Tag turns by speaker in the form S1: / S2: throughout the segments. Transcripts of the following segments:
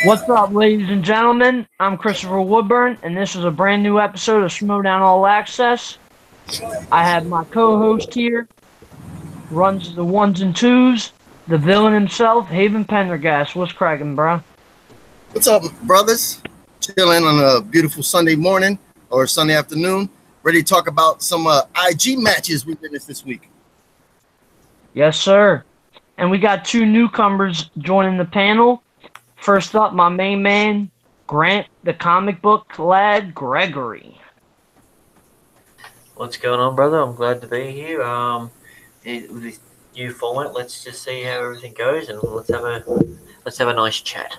S1: What's up, ladies and gentlemen? I'm Christopher Woodburn, and this is a brand new episode of Schmoedown All Access. I have my co-host here, runs the ones and twos, the villain himself, Haven Pendergast. What's cracking, bro?
S2: What's up, brothers? Chilling on a beautiful Sunday morning or Sunday afternoon. Ready to talk about some IG matches we witnessed this week.
S1: Yes, sir. And we got two newcomers joining the panel. First up, my main man, Grant, the comic book lad, Gregory.
S3: What's going on, brother? I'm glad to be here. With this new format, let's just see how everything goes, and let's have a nice chat.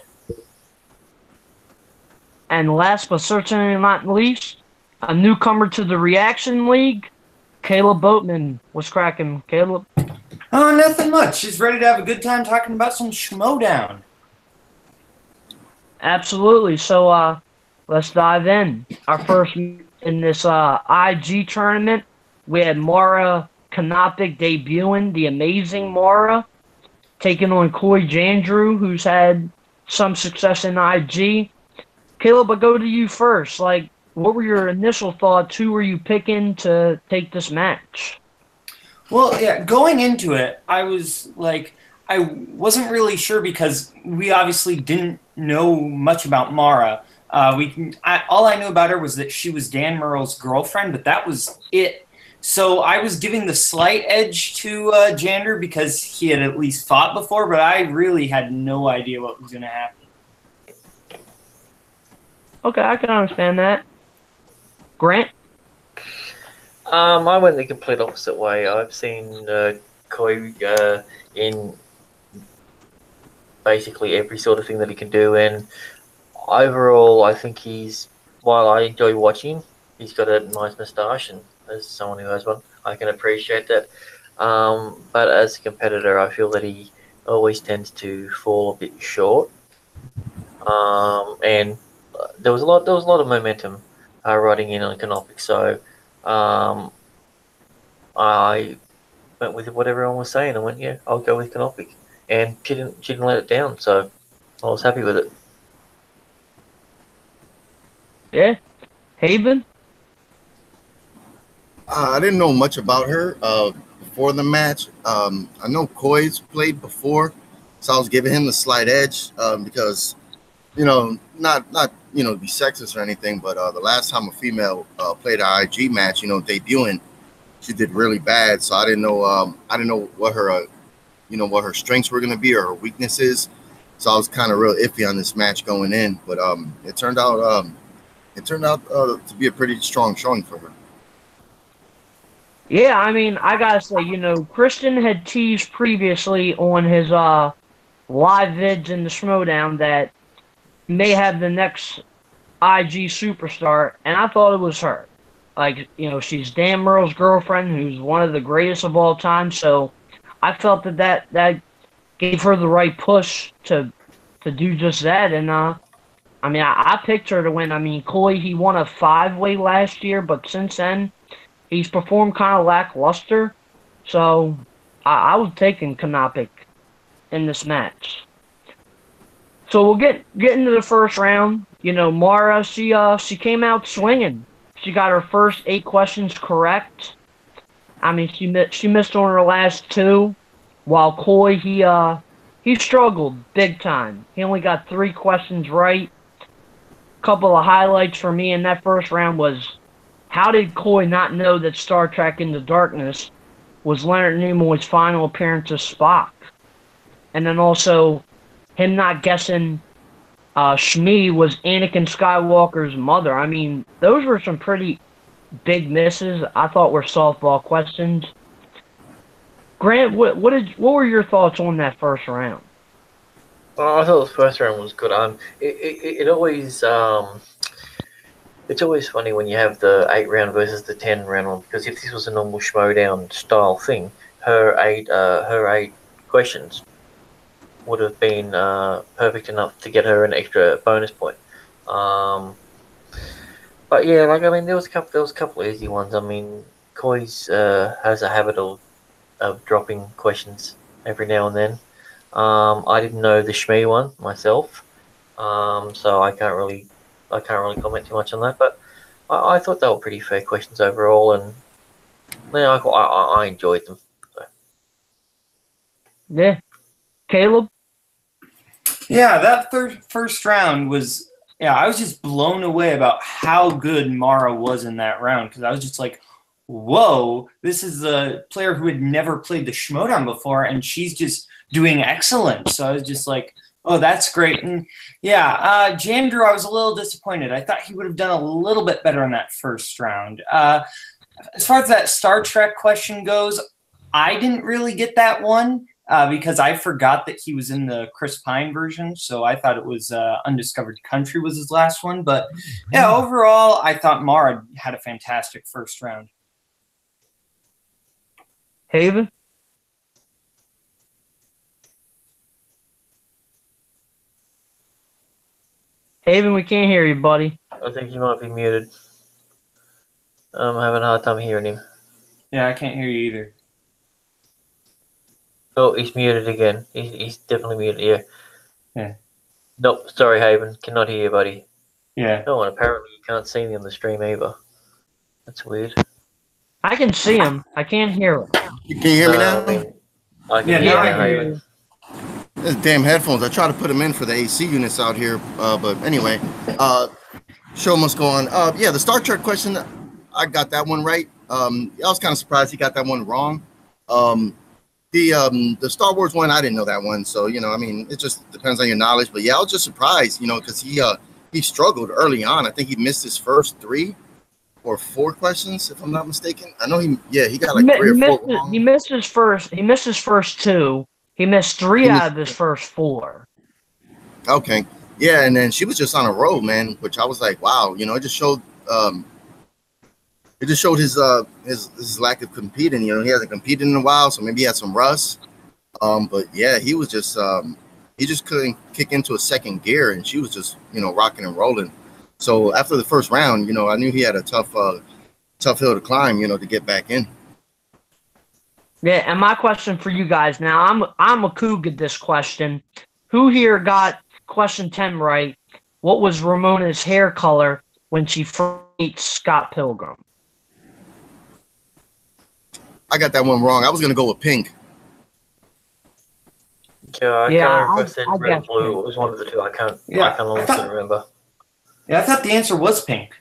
S1: And last but certainly not least, a newcomer to the Reaction League, Caleb Boatman. What's cracking, Caleb?
S4: Oh, nothing much. Just ready to have a good time talking about some schmoedown.
S1: Absolutely. So let's dive in. Our first in this IG tournament, we had Mara Kanopik debuting, the amazing Mara, taking on Coy Jandrew, who's had some success in IG. Caleb, I'll go to you first. Like, what were your initial thoughts? Who were you picking to take this match?
S4: Well, yeah, going into it, I was like, I wasn't really sure because we obviously didn't know much about Mara. All I knew about her was that she was Dan Murrell's girlfriend, but that was it. So I was giving the slight edge to Jander because he had at least fought before, but I really had no idea what was going to happen.
S1: Okay, I can understand that. Grant?
S3: I went the complete opposite way. I've seen Koi in basically every sort of thing that he can do, and overall, I think while I enjoy watching, he's got a nice moustache, and as someone who has one, I can appreciate that. But as a competitor, I feel that he always tends to fall a bit short. And there was a lot of momentum riding in on Canopy, so I went with what everyone was saying. I went, yeah, I'll go with Canopy, and she didn't let it down, so I was happy with it.
S1: Yeah. Haven?
S2: I didn't know much about her before the match. I know Coy's played before, so I was giving him the slight edge because, not to be sexist or anything, but the last time a female played an IG match, debuting, she did really bad. So I didn't know what her what her strengths were going to be or her weaknesses. So I was kind of real iffy on this match going in, but it turned out to be a pretty strong showing for her.
S1: Yeah, I mean, I gotta say, Christian had teased previously on his live vids in the Schmoedown that he may have the next IG superstar, and I thought it was her. Like, she's Dan Murrell's girlfriend, who's one of the greatest of all time, so I felt that gave her the right push to do just that, and I picked her to win. I mean, Coy, he won a 5-way last year, but since then, he's performed kind of lackluster. So, I was taking Kanopik in this match. So, we'll get into the first round. Mara, she came out swinging. She got her first 8 questions correct. I mean, she missed on her last 2, while Coy, he struggled big time. He only got 3 questions right. Couple of highlights for me in that first round was, how did Coy not know that Star Trek Into Darkness was Leonard Nimoy's final appearance as Spock? And then also, him not guessing Shmi was Anakin Skywalker's mother. I mean, those were some pretty big misses. I thought were softball questions. Grant, what were your thoughts on that first round?
S3: Well, I thought the first round was good. It always it's always funny when you have the 8-round versus the 10-round one, because if this was a normal Schmoedown style thing, her eight questions would have been perfect enough to get her an extra bonus point. But yeah, there was a couple of easy ones. I mean, Coy's has a habit of dropping questions every now and then. I didn't know the Shmee one myself, so I can't really comment too much on that. But I thought they were pretty fair questions overall, and yeah, I enjoyed them. So.
S1: Yeah. Caleb?
S4: Yeah, that first round was, yeah, I was just blown away about how good Mara was in that round, because I was just like, whoa, this is a player who had never played the schmoedown before, and she's just doing excellent. So I was just like, oh, that's great. And yeah, Jandrew, I was a little disappointed. I thought he would have done a little bit better in that first round. As far as that Star Trek question goes, I didn't really get that one. Because I forgot that he was in the Chris Pine version, so I thought it was Undiscovered Country was his last one. But yeah, overall, I thought Mara had a fantastic first round.
S1: Haven? Haven, we can't hear you, buddy.
S3: I think you might be muted. I'm having a hard time hearing him.
S4: Yeah, I can't hear you either.
S3: Oh, he's muted again. He's definitely muted, yeah.
S4: Yeah.
S3: Nope, sorry, Haven. Cannot hear you, buddy.
S4: Yeah.
S3: Oh, and apparently you can't see me on the stream either. That's weird.
S1: I can see him. I can't hear him.
S2: You can hear me now?
S3: I can
S4: Yeah,
S3: hear
S4: now
S3: you,
S4: I hear
S3: Haven.
S2: These damn headphones. I try to put them in for the AC units out here, but anyway, show must go on. Yeah, the Star Trek question, I got that one right. I was kind of surprised he got that one wrong. The Star Wars one, I didn't know that one, so I mean, it just depends on your knowledge. But yeah, I was just surprised, because he struggled early on. I think he missed his first 3 or 4 questions, if I'm not mistaken. I know he got like 3 or 4 wrong.
S1: He missed his first 2. He missed 3 out of his first 4.
S2: Okay, yeah, and then she was just on a roll, man. Which I was like, wow, it just showed. It just showed his lack of competing. He hasn't competed in a while, so maybe he had some rust. But yeah, he was just he just couldn't kick into a second gear, and she was just rocking and rolling. So after the first round, I knew he had a tough hill to climb, to get back in.
S1: Yeah, and my question for you guys now, I'm a coog at this question. Who here got question 10 right? What was Ramona's hair color when she first met Scott Pilgrim?
S2: I got that one wrong. I was gonna go with pink.
S3: Yeah, I can't remember if I said red or blue. It was one of the two. I can't honestly remember.
S4: Yeah, I thought the answer was pink.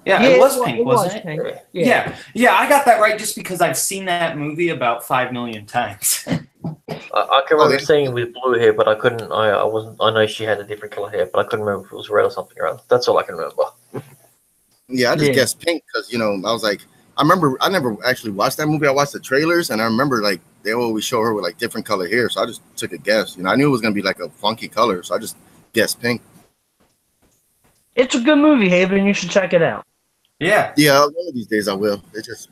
S4: Yeah, it was pink, wasn't it? Yeah, I got that right just because I've seen that movie about 5 million times.
S3: I can remember seeing it with blue hair, but I couldn't. I wasn't. I know she had a different color hair, but I couldn't remember if it was red or something around. That's all I can remember.
S2: Yeah, I just guessed pink because I was like, I never actually watched that movie. I watched the trailers, and I remember like they always show her with like different color hair, so I just took a guess. I knew it was gonna be like a funky color, so I just guessed pink.
S1: It's a good movie, Haven. You should check it out.
S4: Yeah.
S2: Yeah, one of these days I will. It just,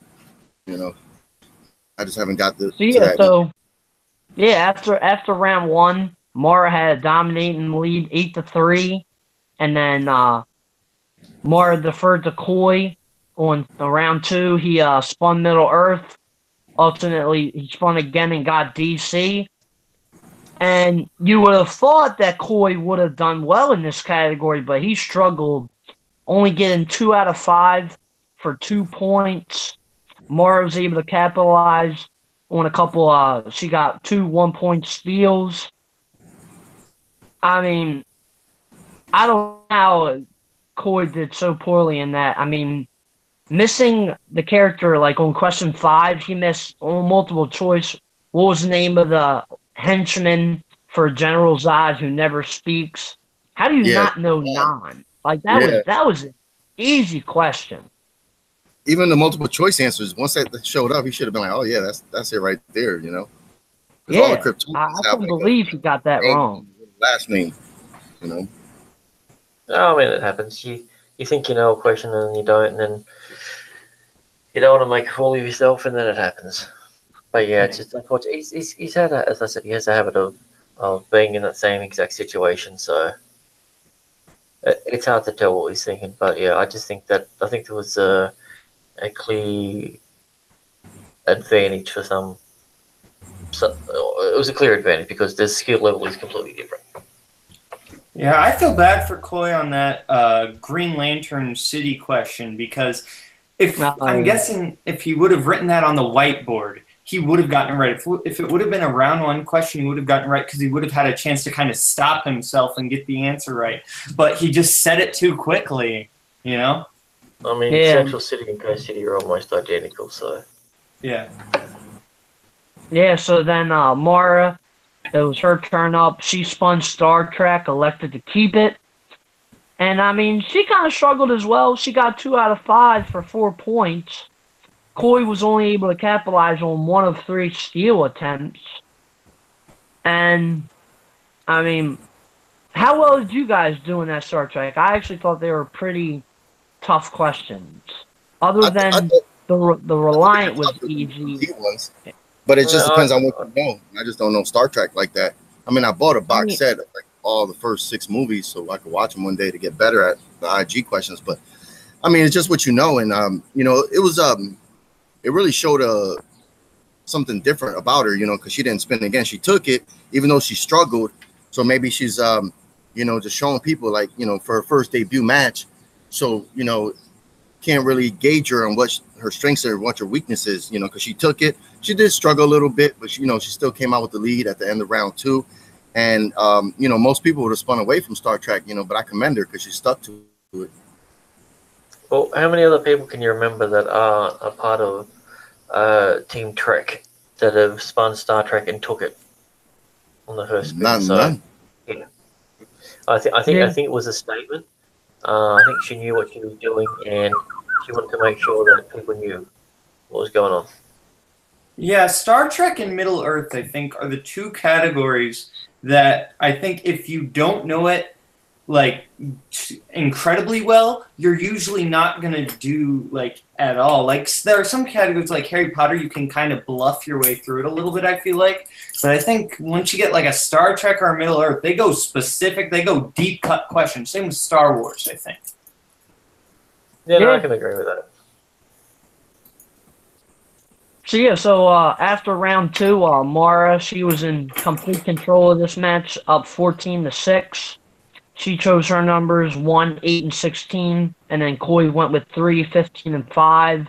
S2: I just haven't got the.
S1: After round 1, Mara had a dominating lead 8-3, and then Mara deferred to Coy on round 2. He spun Middle Earth. Ultimately, he spun again and got DC. And you would have thought that Coy would have done well in this category, but he struggled, only getting 2 out of 5 for 2 points. Mara was able to capitalize on a couple. She got 2 1-point steals. I mean, I don't know how Coy did so poorly in that. I mean, missing the character, like on question 5, he missed on multiple choice. What was the name of the henchman for General Zod who never speaks? How do you not know Nan? Like that was an easy question.
S2: Even the multiple choice answers, once that showed up, he should have been like, "Oh yeah, that's it right there,"
S1: Yeah, I couldn't believe he got that wrong.
S2: Last name,
S3: I mean, it happens. You think you know a question and then you don't, and then you don't want to make a fool of yourself, and then it happens. But yeah, it's just unfortunate. He's had, as I said, he has a habit of being in that same exact situation. So it's hard to tell what he's thinking. But yeah, I think there was a clear advantage for some So it was a clear advantage because the skill level is completely different.
S4: Yeah, I feel bad for Coy on that Green Lantern City question because I'm guessing if he would have written that on the whiteboard, he would have gotten it right. If it would have been a round one question, he would have gotten it right because he would have had a chance to kind of stop himself and get the answer right. But he just said it too quickly, you know?
S3: I mean, Central City and Coast City are almost identical, so...
S4: Yeah.
S1: Yeah, so then Mara, it was her turn up. She spun Star Trek, elected to keep it. And, I mean, she kind of struggled as well. She got 2 out of 5 for 4 points. Coy was only able to capitalize on 1 of 3 steal attempts. And, I mean, how well did you guys do in that Star Trek? I actually thought they were pretty tough questions. Other than the Reliant was easy.
S2: But it just depends on what you know. I just don't know Star Trek like that. I mean, I bought a box set of like all the first 6 movies so I could watch them one day to get better at the IG questions. But I mean, it's just what you know, and you know, it was it really showed something different about her, you know, because she didn't spin again. She took it, even though she struggled. So maybe she's you know, just showing people like, you know, for her first debut match. So, you know, can't really gauge her on what her strengths are, what her weaknesses, you know, because she took it. She did struggle a little bit, but, you know, she still came out with the lead at the end of round 2. And, you know, most people would have spun away from Star Trek, you know, but I commend her because she stuck to it.
S3: Well, how many other people can you remember that are a part of Team Trek that have spun Star Trek and took it on the first spin?
S2: None.
S3: Yeah. I think it was a statement. I think she knew what she was doing, and she wanted to make sure that people knew what was going on.
S4: Yeah, Star Trek and Middle Earth, I think, are the 2 categories that I think if you don't know it, like, incredibly well, you're usually not going to do, like, at all. Like, there are some categories, like Harry Potter, you can kind of bluff your way through it a little bit, I feel like. But I think once you get, like, a Star Trek or a Middle Earth, they go specific, they go deep-cut questions. Same with Star Wars, I think.
S3: Yeah, no, I can agree with that.
S1: So, yeah, so after round 2, Mara, she was in complete control of this match, up 14-6. She chose her numbers 1, 8, and 16, and then Coy went with 3, 15, and 5.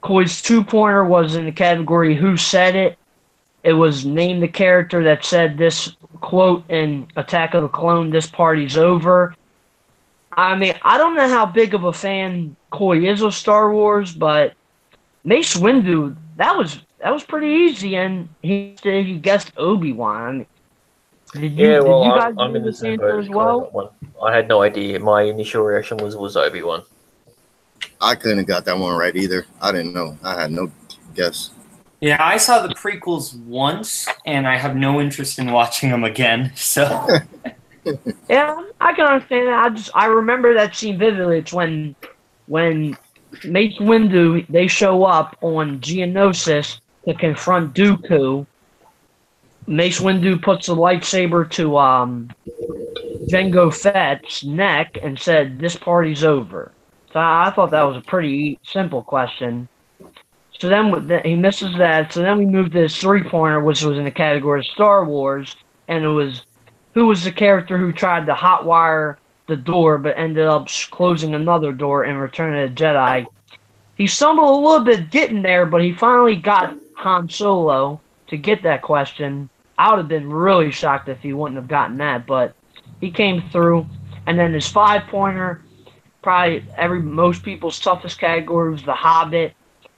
S1: Coy's 2-pointer was in the category Who Said It. It was name the character that said this quote in Attack of the Clone, "This party's over." I mean, I don't know how big of a fan Coy is of Star Wars, but Mace Windu, that was pretty easy, and he guessed Obi-Wan. Did you guys
S3: I'm in the same
S1: boat as well?
S3: I had no idea. My initial reaction was Obi-Wan.
S2: I couldn't have got that one right either. I didn't know. I had no guess.
S4: Yeah, I saw the prequels once, and I have no interest in watching them again. So,
S1: yeah, I can understand that. I remember that scene vividly. It's when Mace Windu, they show up on Geonosis to confront Dooku. Mace Windu puts the lightsaber to Jango Fett's neck and said, "This party's over." So I thought that was a pretty simple question. So then he misses that. So then we moved to his 3-pointer, which was in the category of Star Wars, and it was who was the character who tried to hotwire the door but ended up closing another door in Return of the Jedi. He stumbled a little bit getting there, but he finally got Han Solo to get that question. I would have been really shocked if he wouldn't have gotten that, but he came through. And then his 5-pointer, probably most people's toughest category was The Hobbit.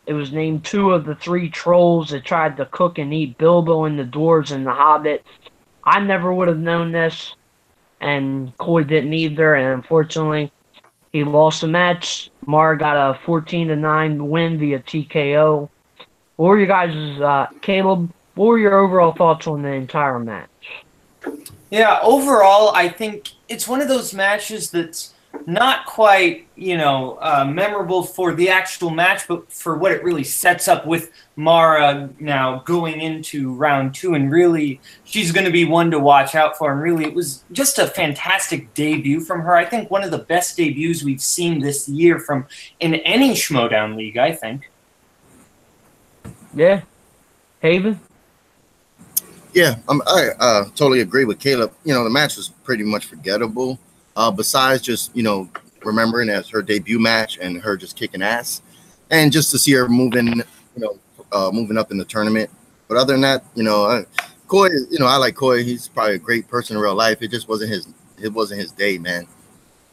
S1: It was named 2 of the 3 trolls that tried to cook and eat Bilbo and the dwarves in The Hobbit. I never would have known this, and Coy didn't either, and unfortunately, he lost the match. Mara got a 14-9 win via TKO. What were you guys' Caleb? What were your overall thoughts on the entire match?
S4: Yeah, overall, I think it's one of those matches that's not quite, memorable for the actual match, but for what it really sets up with Mara now going into round 2. And really, she's going to be one to watch out for. And really, it was just a fantastic debut from her. I think one of the best debuts we've seen this year from in any schmoedown league, I think.
S1: Yeah. Haven?
S2: Yeah, I totally agree with Caleb. You know, the match was pretty much forgettable. Besides just remembering as her debut match and her just kicking ass, and just to see her moving up in the tournament. But other than that, Coy, I like Coy. He's probably a great person in real life. It just wasn't his day, man.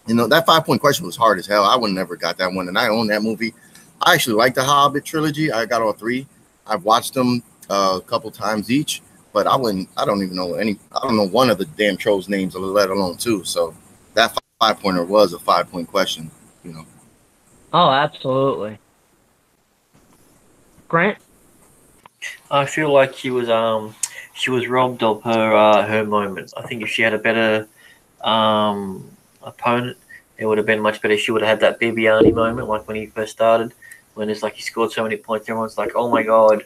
S2: That 5 point question was hard as hell. I would never got that one, and I own that movie. I actually like the Hobbit trilogy. I got all three. I've watched them a couple times each, but I don't even know any. I don't know one of the damn trolls' names, let alone two. So that 5 pointer was a 5 point question.
S1: Oh, absolutely. Grant?
S3: I feel like she was robbed of her moment. I think if she had a better opponent, it would have been much better. She would have had that Bibiani moment, like when he first started, when it's like he scored so many points, everyone's like, "Oh my god!"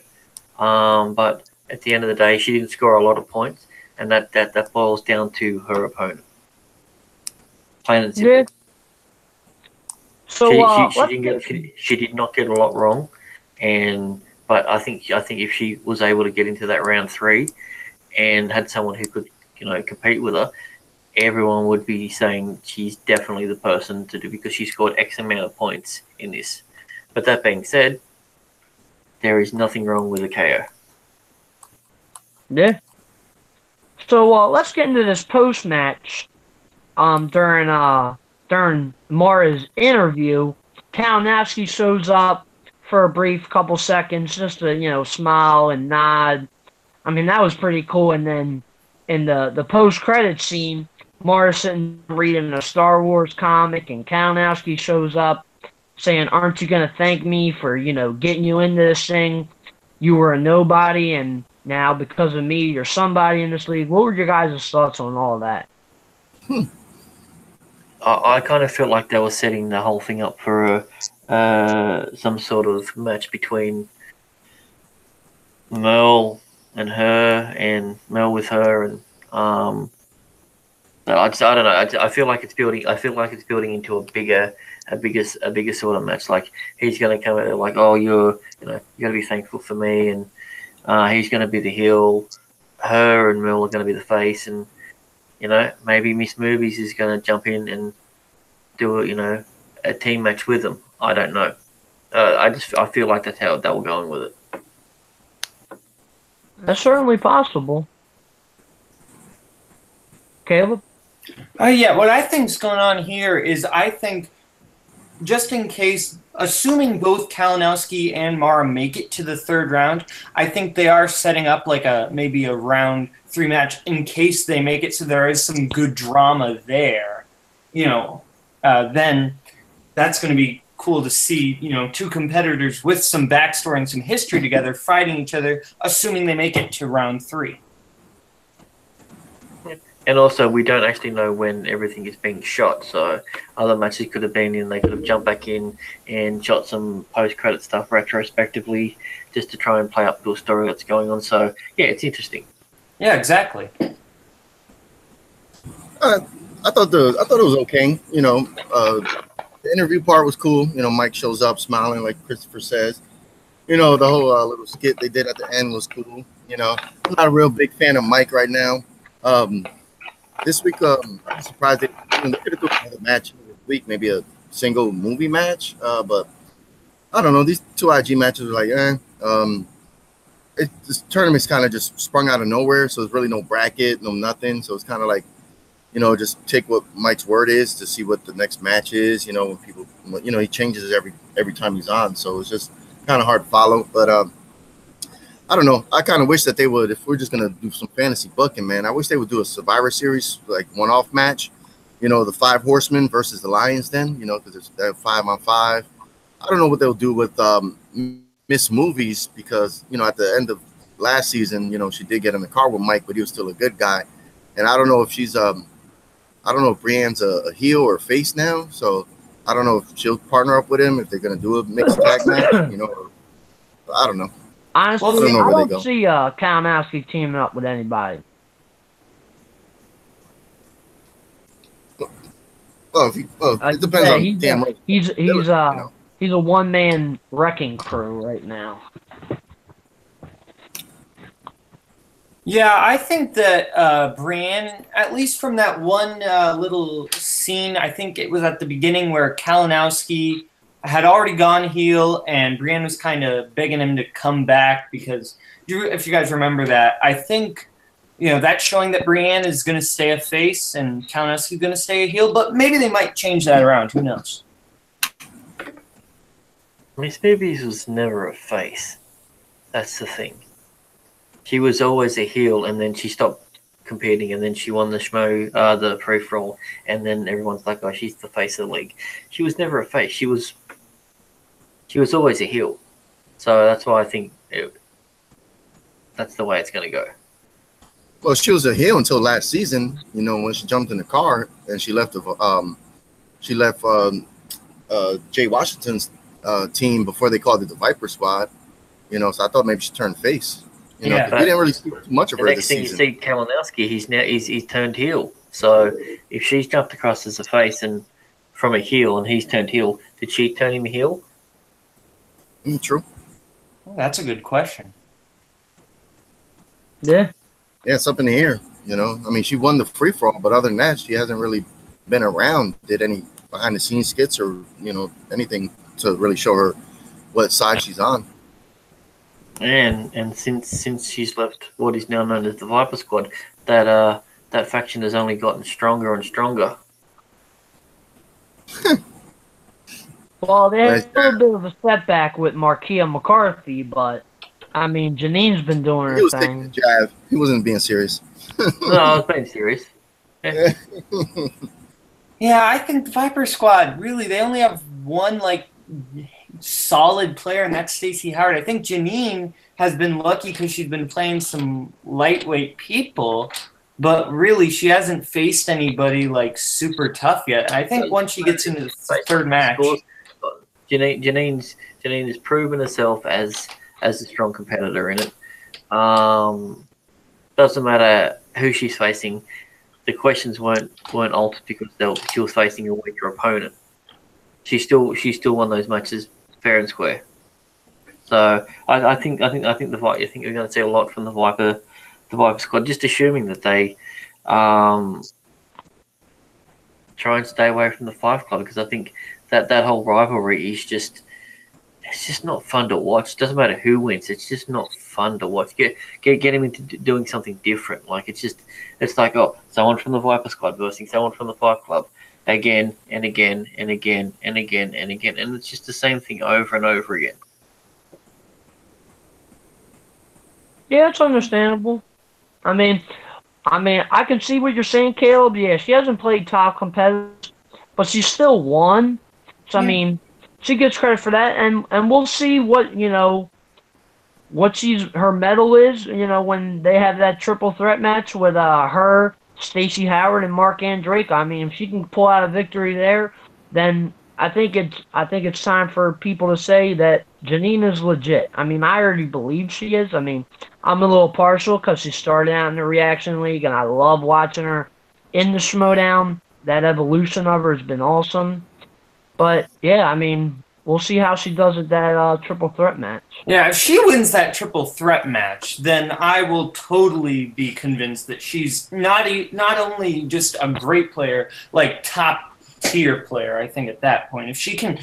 S3: But at the end of the day, she didn't score a lot of points, and that boils down to her opponent. Plain and simple.
S1: Yeah. So
S3: she did not get a lot wrong, but I think if she was able to get into that round 3 and had someone who could compete with her, everyone would be saying she's definitely the person to do, because she scored X amount of points in this. But that being said, there is nothing wrong with a KO.
S1: Yeah. So let's get into this post match. During Mara's interview, Kalinowski shows up for a brief couple seconds just to smile and nod. I mean, that was pretty cool. And then in the post credit scene, Mara's sitting reading a Star Wars comic, and Kalinowski shows up saying, "Aren't you gonna thank me for getting you into this thing? You were a nobody, and now because of me, you're somebody in this league." What were your guys' thoughts on all that?
S3: I kind of felt like they were setting the whole thing up for some sort of match between Merle and her, and Merle with her, and I don't know. I feel like it's building. I feel like it's building into a bigger sort of match. Like he's going to come out like, "Oh, you got to be thankful for me," and he's going to be the heel. Her and Merle are going to be the face, and maybe Miss Movies is going to jump in and do a team match with them. I don't know. I feel like that's how they were going with it.
S1: That's certainly possible. Caleb?
S4: Yeah, what I think's going on here is I think, just in case, assuming both Kalinowski and Mara make it to the third round, I think they are setting up like maybe a round 3 match in case they make it, so there is some good drama there. Then that's going to be cool to see, two competitors with some backstory and some history together fighting each other, assuming they make it to round 3.
S3: And also, we don't actually know when everything is being shot, so other matches could have been in. They could have jumped back in and shot some post-credit stuff retrospectively, just to try and play up to a story that's going on. So, yeah, it's interesting.
S4: Yeah, exactly.
S2: I thought it was okay. The interview part was cool. Mike shows up smiling like Christopher says. The whole little skit they did at the end was cool. I'm not a real big fan of Mike right now. This week, I'm surprised they could have done another match this week, maybe a single movie match. But I don't know. These 2 IG matches are like, this tournament's kind of just sprung out of nowhere. So there's really no bracket, no nothing. So it's kind of like, just take what Mike's word is to see what the next match is. When people, he changes every time he's on. So it's just kind of hard to follow. But I don't know. I kind of wish that they would, if we're just going to do some fantasy booking, man, I wish they would do a Survivor Series, like one-off match, the 5 Horsemen versus the Lions Den, because they're 5-on-5. I don't know what they'll do with Miss Movies, because, at the end of last season, she did get in the car with Mike, but he was still a good guy. And I don't know if she's, I don't know if Brienne's a heel or a face now. So I don't know if she'll partner up with him, if they're going to do a mixed tag match, I don't know.
S1: Honestly, I don't see Kalinowski teaming up with anybody.
S2: Well, it depends on damn right.
S1: He's a one-man wrecking crew right now.
S4: Yeah, I think that Brienne, at least from that one little scene, I think it was at the beginning where Kalinowski had already gone heel, and Brienne was kind of begging him to come back because, if you guys remember that, I think that's showing that Brienne is going to stay a face and Kalinowski is going to stay a heel. But maybe they might change that around. Who knows?
S3: Miss Newbies was never a face. That's the thing. She was always a heel, and then she stopped competing, and then she won the the free for all, and then everyone's like, "Oh, she's the face of the league." She was never a face. She was always a heel. So that's why I think that's the way it's going to go.
S2: Well, she was a heel until last season. When she jumped in the car and she left Jay Washington's team before they called it the Viper Squad. So I thought maybe she turned face. We didn't really see much of her this season.
S3: The next thing you see, Kalinowski, he's turned heel. So if she's jumped across as a face and from a heel, and he's turned heel, did she turn him heel?
S2: True.
S4: Well, that's a good question.
S1: Yeah.
S2: Yeah, it's up in the air. She won the free for all, but other than that, she hasn't really been around, did any behind the scenes skits or anything to really show her what side she's on.
S3: And since she's left what is now known as the Viper Squad, that faction has only gotten stronger and stronger.
S1: Well, they had a little bit of a setback with Markia McCarthy, but Janine's been doing her
S2: He was
S1: thing.
S2: taking a jab. He wasn't being serious.
S3: No, I was being serious.
S4: Yeah, I think the Viper Squad, really, they only have one, solid player, and that's Stacey Howard. I think Janine has been lucky because she's been playing some lightweight people, but really she hasn't faced anybody super tough yet. And I think once she gets into the third match,
S3: Janine has proven herself as a strong competitor in it. Doesn't matter who she's facing. The questions weren't altered because she was facing a weaker opponent. She still won those matches fair and square. So I think you're going to see a lot from the Viper Squad. Just assuming that they try and stay away from the Five Club, because I think that whole rivalry is it's just not fun to watch. It doesn't matter who wins; it's just not fun to watch. Get him into doing something different. It's like someone from the Viper Squad versus someone from the Five Club. Again and again and again and again and again, and it's just the same thing over and over again.
S1: Yeah, it's understandable. I can see what you're saying, Caleb. Yeah, she hasn't played top competitors, but she's still won. So she gets credit for that, and we'll see what her medal is. When they have that triple threat match with her, Stacey Howard, and Mark Andreyko. If she can pull out a victory there, then I think it's time for people to say that Janine is legit. I already believe she is. I'm a little partial because she started out in the Reaction League, and I love watching her in the schmoedown. That evolution of her has been awesome. But yeah, we'll see how she does at that triple threat match.
S4: Yeah, if she wins that triple threat match, then I will totally be convinced that she's not only just a great player, top tier player. I think at that point, if she can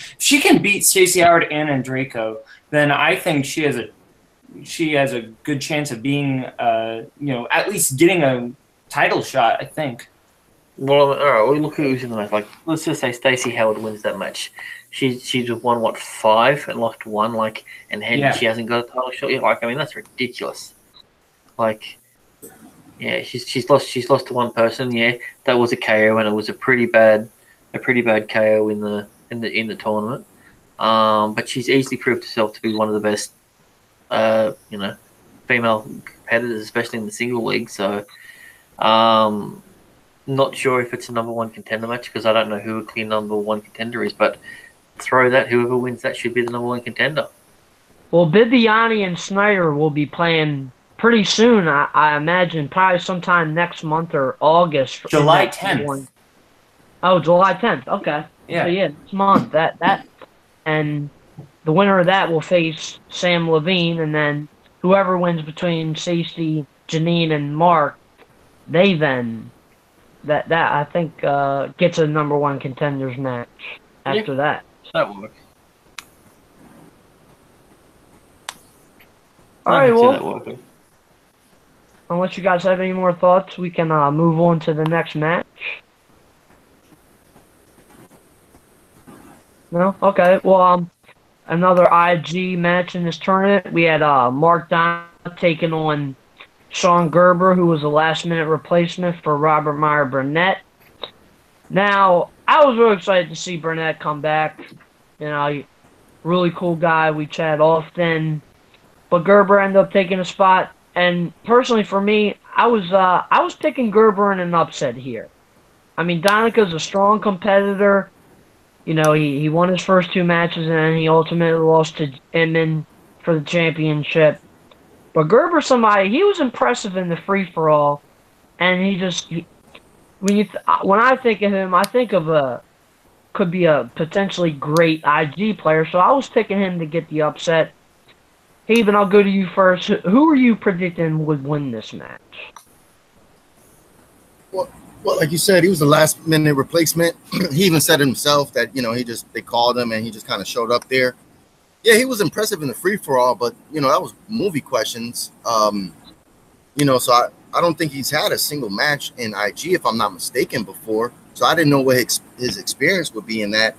S4: beat Stacey Howard and Andreyko, then I think she has a good chance of being at least getting a title shot. I think.
S3: Well, all right. We look who's in the match. Let's just say Stacey Howard wins that match. She's won 5 and lost 1. She hasn't got a title shot yet. That's ridiculous. She's lost to one person. Yeah, that was a KO, and it was a pretty bad KO in the tournament. But she's easily proved herself to be one of the best, female competitors, especially in the single league. So, not sure if it's a number 1 contender match because I don't know who a clear number 1 contender is, but throw that. Whoever wins that should be the number 1 contender.
S1: Well, Bibiani and Snyder will be playing pretty soon. I imagine probably sometime next month or August.
S4: July 10th.
S1: Oh, July 10th. Okay.
S4: Yeah.
S1: So next month. That and the winner of that will face Sam Levine, and then whoever wins between Stacey Janine and Mark, they then that I think gets a #1 contenders match after that.
S5: That works.
S1: All
S5: I
S1: right,
S5: can see
S1: well,
S5: that working.
S1: unless you guys have any more thoughts, we can move on to the next match. No? Okay. Well, another IG match in this tournament. We had Mark Don taking on Sean Gerber, who was a last-minute replacement for Robert Meyer Burnett. Now, I was really excited to see Burnett come back. You know, really cool guy. We chat often. But Gerber ended up taking a spot. And personally, for me, I was picking Gerber in an upset here. I mean, Donica's a strong competitor. You know, he won his first 2 matches, and then he ultimately lost to Inman for the championship. But Gerber, he was impressive in the free-for-all, and when I think of him, I think of could be a potentially great IG player, so I was picking him to get the upset. Haven, I'll go to you first. Who are you predicting would win this match?
S2: Well, like you said, he was the last-minute replacement. He even said himself that, you know, they called him and he just kind of showed up there. Yeah, he was impressive in the free-for-all, but, you know, that was movie questions. You know, so I don't think he's had a single match in IG, if I'm not mistaken, before. So I didn't know what his experience would be in that.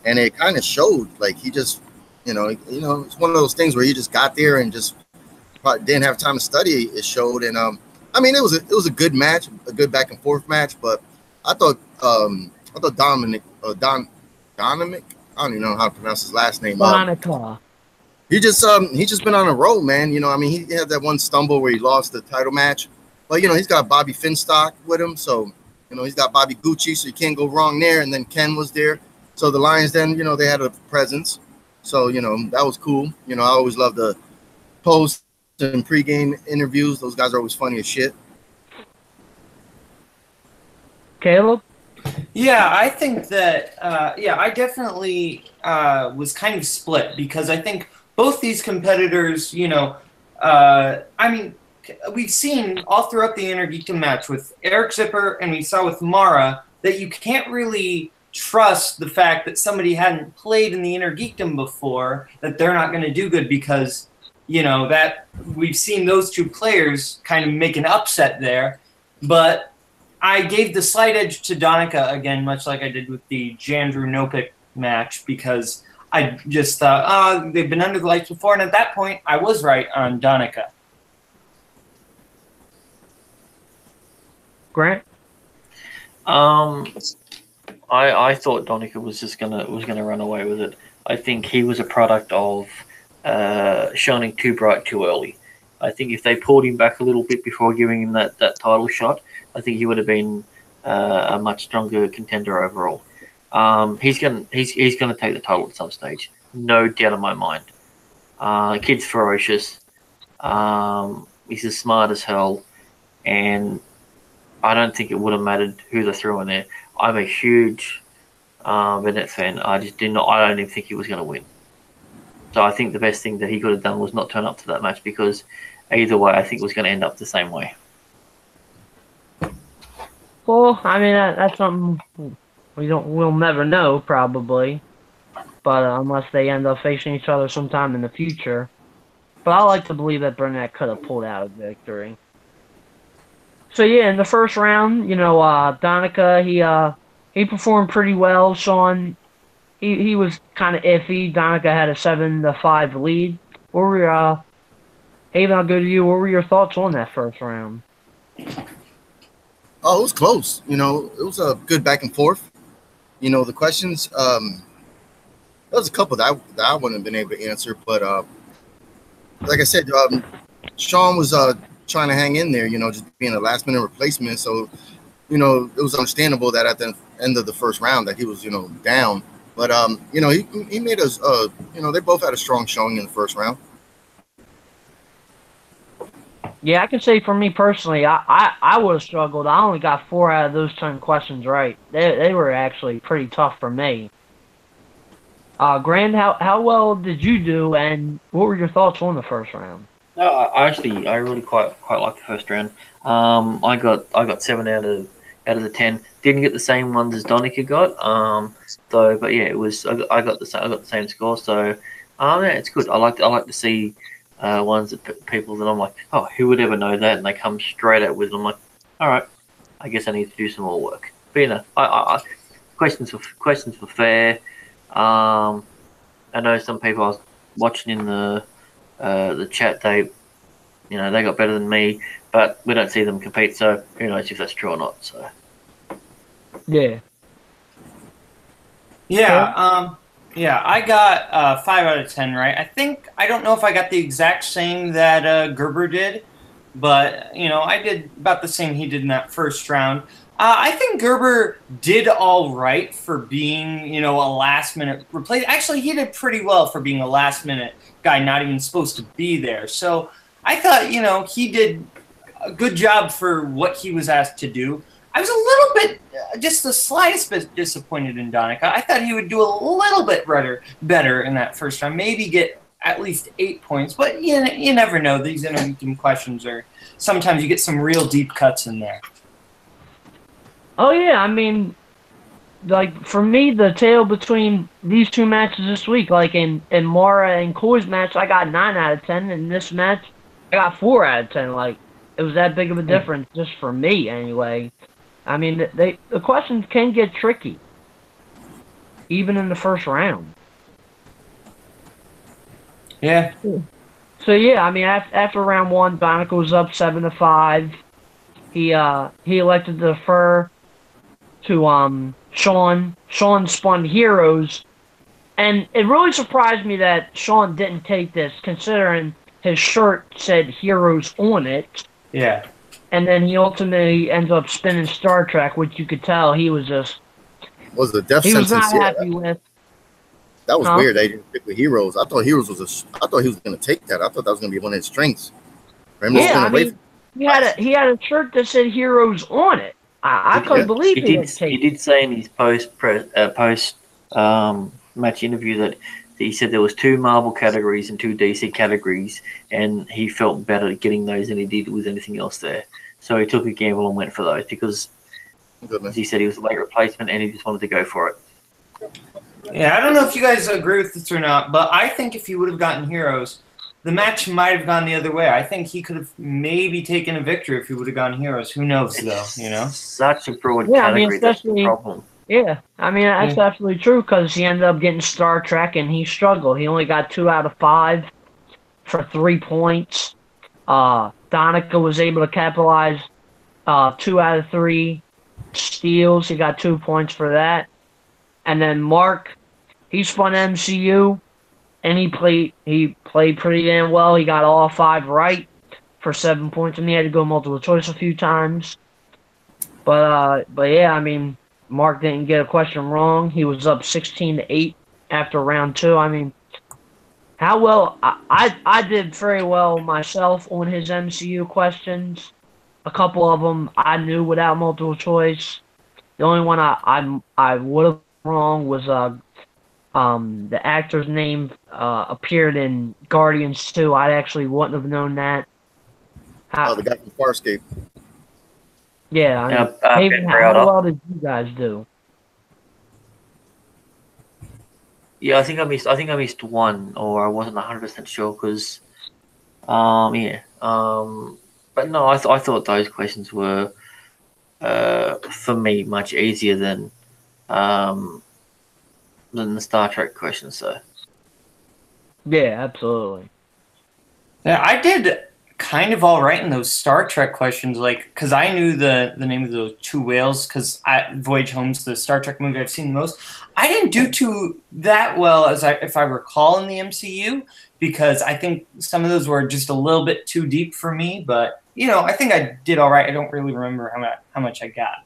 S2: And it kind of showed, like, he just, you know, it's one of those things where he just got there and just probably didn't have time to study. It showed. And, I mean, it was a good match, a good back and forth match, but I thought Dominic, I don't even know how to pronounce his last name.
S1: Monica.
S2: He just been on a roll, man. You know, I mean, he had that one stumble where he lost the title match, but you know, he's got Bobby Finstock with him, so you know, he's got Bobby Gucci, so you can't go wrong there. And then Ken was there, so the Lions then, you know, they had a presence, so you know, that was cool. You know, I always love the post and pregame interviews. Those guys are always funny as shit.
S1: Caleb?
S4: Yeah, I think that, I definitely was kind of split because I think both these competitors, you know, I mean, we've seen all throughout the Intergeekdom match with Eric Zipper and we saw with Mara that you can't really trust the fact that somebody hadn't played in the Intergeekdom before, that they're not going to do good because, you know, that we've seen those 2 players kind of make an upset there. But I gave the slight edge to Donica again, much like I did with the Jandrew Nopick match, because I just thought, they've been under the lights before, and at that point, I was right on Donica.
S1: Grant?
S5: I thought Donica was just gonna run away with it. I think he was a product of shining too bright too early. I think if they pulled him back a little bit before giving him that title shot, I think he would have been a much stronger contender overall. He's gonna take the title at some stage, no doubt in my mind. Kid's ferocious. He's as smart as hell, and I don't think it would have mattered who they threw in there. I'm a huge Bennett fan. I don't even think he was going to win. So I think the best thing that he could have done was not turn up to that match, because either way, I think it was going to end up the same way.
S1: Well, I mean, that's something we'll never know, probably. But unless they end up facing each other sometime in the future. But I like to believe that Burnett could have pulled out a victory. So yeah, in the first round, you know, Donica, he performed pretty well. Sean, he was kind of iffy. Donica had a 7-5 lead. What were your, Haven, I'll go to you. What were your thoughts on that first round?
S2: Oh, it was close. You know, it was a good back and forth. You know, the questions, there was a couple that I wouldn't have been able to answer, but like I said, Sean was trying to hang in there, you know, just being a last-minute replacement. So, you know, it was understandable that at the end of the first round that he was, you know, down. But, you know, he made us, you know, they both had a strong showing in the first round.
S1: Yeah, I can say for me personally, I would have struggled. I only got 4 out of those 10 questions right. They were actually pretty tough for me. Grant, how well did you do, and what were your thoughts on the first round?
S5: No, I really quite like the first round. I got 7 out of the 10. Didn't get the same ones as Donica got. Though, but yeah, it was I got the same score. So, yeah, it's good. I like to see ones that people that I'm like, oh, who would ever know that? And they come straight out with. I'm like, all right, I guess I need to do some more work. But you know, I questions for fair. I know some people I was watching in the chat. They got better than me, but we don't see them compete. So who knows if that's true or not? So
S1: Yeah.
S4: Yeah, I got 5 out of 10 right. I don't know if I got the exact same that Gerber did, but I did about the same he did in that first round. I think Gerber did all right for being, a last-minute replacement. Actually, he did pretty well for being a last-minute guy, not even supposed to be there. So I thought, he did a good job for what he was asked to do. I was a little bit, just the slightest bit disappointed in Donica. I thought he would do a little bit better in that first round, maybe get at least 8 points. But you never know. These intermittent questions are sometimes you get some real deep cuts in there.
S1: Oh yeah, I mean, like for me, the tale between these two matches this week, like in Mara and Coy's match, I got 9 out of 10. In this match, I got 4 out of 10. Like it was that big of a difference, just for me anyway. I mean, the questions can get tricky, even in the first round.
S4: Yeah.
S1: So yeah, I mean, after round 1, Donica was up 7-5. He elected to defer to Sean. Sean spun Heroes, and it really surprised me that Sean didn't take this, considering his shirt said Heroes on it.
S4: Yeah.
S1: And then he ultimately ends up spinning Star Trek, which you could tell he was just
S2: the death
S1: he was
S2: sentence.
S1: not happy with.
S2: That was weird. They didn't pick with Heroes. I thought Heroes I thought he was going to take that. I thought that was going to be one of his strengths.
S1: Yeah, I mean, he had a shirt that said Heroes on it. I couldn't believe he didn't take it.
S5: He did say in his post match interview that he said there was 2 Marvel categories and 2 DC categories, and he felt better getting those than he did with anything else there. So he took a gamble and went for those because, as he said, he was a late replacement and he just wanted to go for it.
S4: Yeah, I don't know if you guys agree with this or not, but I think if he would have gotten Heroes, the match might have gone the other way. I think he could have maybe taken a victory if he would have gotten Heroes. Who knows, though,
S5: Such a broad category, that's the problem.
S1: Yeah, I mean, that's absolutely true because he ended up getting Star Trek and he struggled. He only got 2 out of 5 for 3 points. Donica was able to capitalize 2 out of 3 steals. He got 2 points for that. And then Mark, he spun MCU and he played pretty damn well. He got all 5 right for 7 points, and he had to go multiple choice a few times. But yeah, I mean, Mark didn't get a question wrong. He was up 16-8 after round 2. I mean, how well I did very well myself on his MCU questions. A couple of them I knew without multiple choice. The only one I would have wrong was the actor's name appeared in Guardians 2. I actually wouldn't have known that.
S2: The guy from Farscape.
S1: Yeah, I mean, how well did you guys do?
S5: Yeah, I think I missed one, or I wasn't 100% sure because, but no, I thought those questions were, for me, much easier than the Star Trek questions. So.
S1: Yeah, absolutely.
S4: Yeah, I did kind of all right in those Star Trek questions, because I knew the name of those 2 whales, because Voyage Home's the Star Trek movie I've seen the most. I didn't do that well if I recall in the MCU, because I think some of those were just a little bit too deep for me. But I think I did all right. I don't really remember how much I got.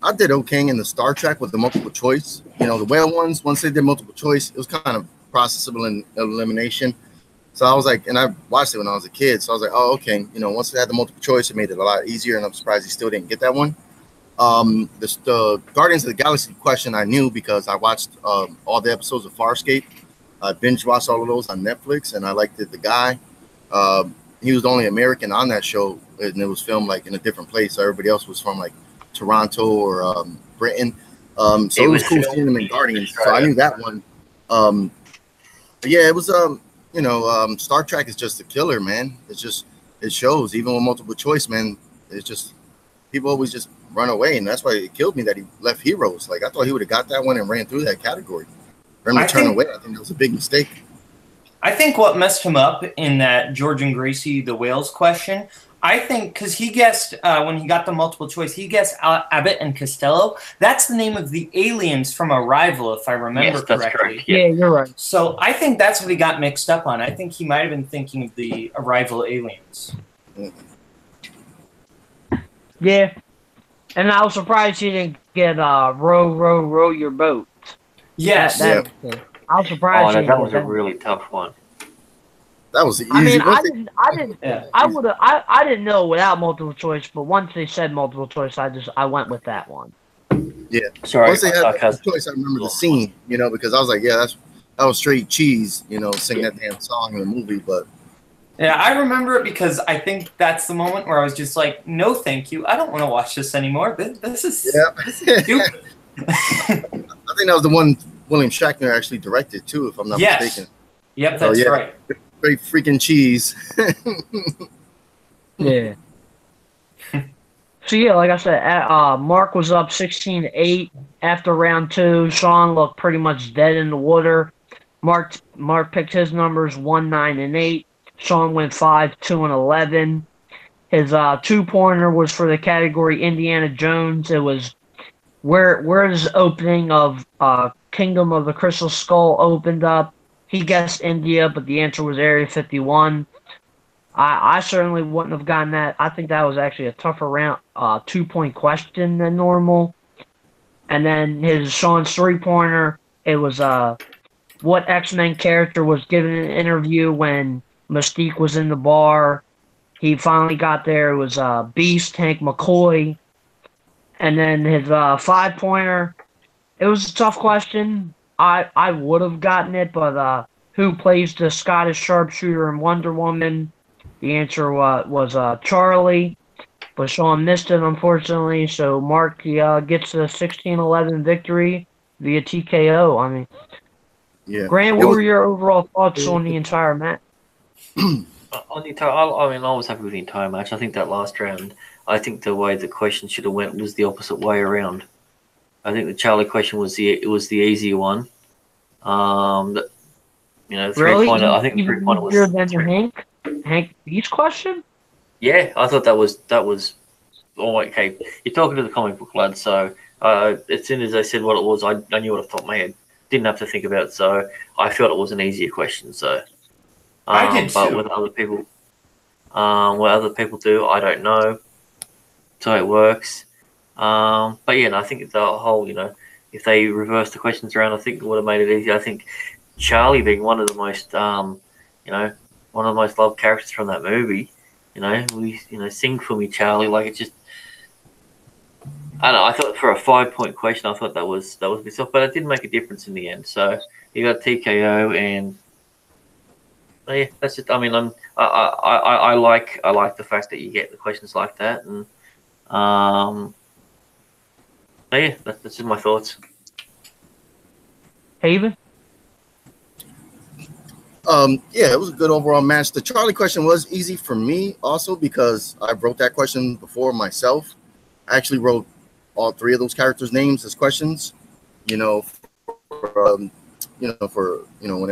S2: I did okay in the Star Trek with the multiple choice. The whale ones, once they did multiple choice, it was kind of processable in elimination. So I was like, and I watched it when I was a kid. So I was like, oh, okay. Once they had the multiple choice, it made it a lot easier. And I'm surprised he still didn't get that one. The Guardians of the Galaxy question I knew because I watched all the episodes of Farscape. I binge watched all of those on Netflix, and I liked it. The guy, he was the only American on that show, and it was filmed like in a different place. So everybody else was from like Toronto or Britain. So it was cool seeing them in Guardians. So I knew that one. But yeah, it was Star Trek is just a killer, man. It shows even with multiple choice, man. It's just people always just run away, and that's why it killed me that he left Heroes. Like I thought he would have got that one and ran through that category. For him to turn away, I think that was a big mistake.
S4: I think what messed him up in that George and Gracie the Whales question, I think because he guessed when he got the multiple choice, he guessed Abbott and Costello. That's the name of the aliens from Arrival, if I remember correctly.
S5: That's correct.
S1: Yeah, you're right.
S4: So I think that's what he got mixed up on. I think he might have been thinking of the Arrival aliens.
S1: Yeah. And I was surprised he didn't get row your boat.
S4: Yes.
S1: I was surprised.
S5: That was a really tough one.
S2: That was easy.
S1: I mean, I didn't know without multiple choice, but once they said multiple choice, I went with that one.
S2: Yeah.
S5: Sorry.
S2: Once they had multiple choice, I remember the scene, because I was like, yeah, that was straight cheese, singing that damn song in the movie. But
S4: yeah, I remember it because I think that's the moment where I was just like, no, thank you. I don't want to watch this anymore. This is stupid.
S2: I think that was the one William Shatner actually directed too, if I'm not mistaken.
S4: Yep, that's right.
S2: Straight freaking cheese.
S1: Yeah. So yeah, like I said, Mark was up 16-8 after round 2. Sean looked pretty much dead in the water. Mark picked his numbers 1, 9, and 8. Sean went 5, 2, and 11. His 2-pointer was for the category Indiana Jones. It was where his opening of Kingdom of the Crystal Skull opened up. He guessed India, but the answer was Area 51. I certainly wouldn't have gotten that. I think that was actually a tougher round, 2-point question than normal. And then Sean's 3-pointer, it was what X-Men character was given an interview when Mystique was in the bar. He finally got there. It was Beast, Hank McCoy. And then his 5-pointer, it was a tough question. I would have gotten it, but who plays the Scottish sharpshooter in Wonder Woman? The answer was Charlie, but Sean missed it, unfortunately. So Mark gets a 16-11 victory via TKO. I mean, Grant, what were your overall thoughts on the entire match?
S5: I was happy with the entire match. I think that last round, I think the way the question should have went was the opposite way around. I think the Charlie question was the easier one.
S1: Really?
S5: 3-pointer. I think 3-pointer was
S1: easier than Hank Beast question?
S5: Yeah, I thought that was. Oh, okay. You're talking to the comic book lad, so as soon as they said what it was, I knew what I thought. Man, didn't have to think about it, so I felt it was an easier question. So
S4: I did too.
S5: But with other people, what other people do, I don't know. So it works. But yeah, I think the whole, if they reversed the questions around, I think it would have made it easier. I think Charlie being one of the most, one of the most loved characters from that movie, sing for me, Charlie. Like it just, I don't know. I thought for a 5-point question, I thought that was a bit soft, but it did make a difference in the end. So you got TKO, and yeah, that's it. I mean, I like the fact that you get the questions like that, and yeah, that's just my thoughts.
S1: Haven?
S2: Yeah, it was a good overall match. The Charlie question was easy for me also because I wrote that question before myself. I actually wrote all 3 of those characters' names as questions, for when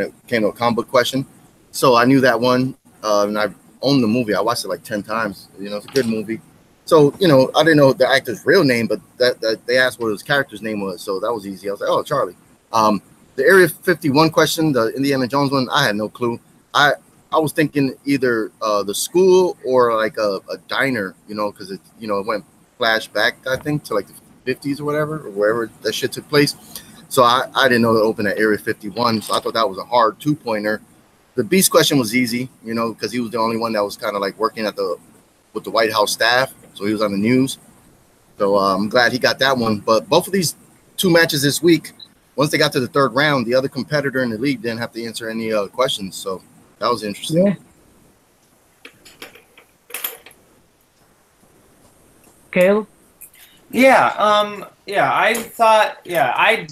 S2: it came to a comic book question. So I knew that one, and I owned the movie. I watched it like 10 times. It's a good movie. So, I didn't know the actor's real name, but that they asked what his character's name was. So that was easy. I was like, oh, Charlie. The Area 51 question, the Indiana Jones one, I had no clue. I was thinking either the school or like a diner, because it went flashback, I think, to like the 50s or whatever, or wherever that shit took place. So I didn't know it opened at Area 51. So I thought that was a hard 2-pointer. The Beast question was easy, because he was the only one that was kind of like working with the White House staff. So he was on the news. So I'm glad he got that one. But both of these 2 matches this week, once they got to the third round, the other competitor in the league didn't have to answer any questions. So that was interesting.
S1: Yeah. Caleb?
S4: I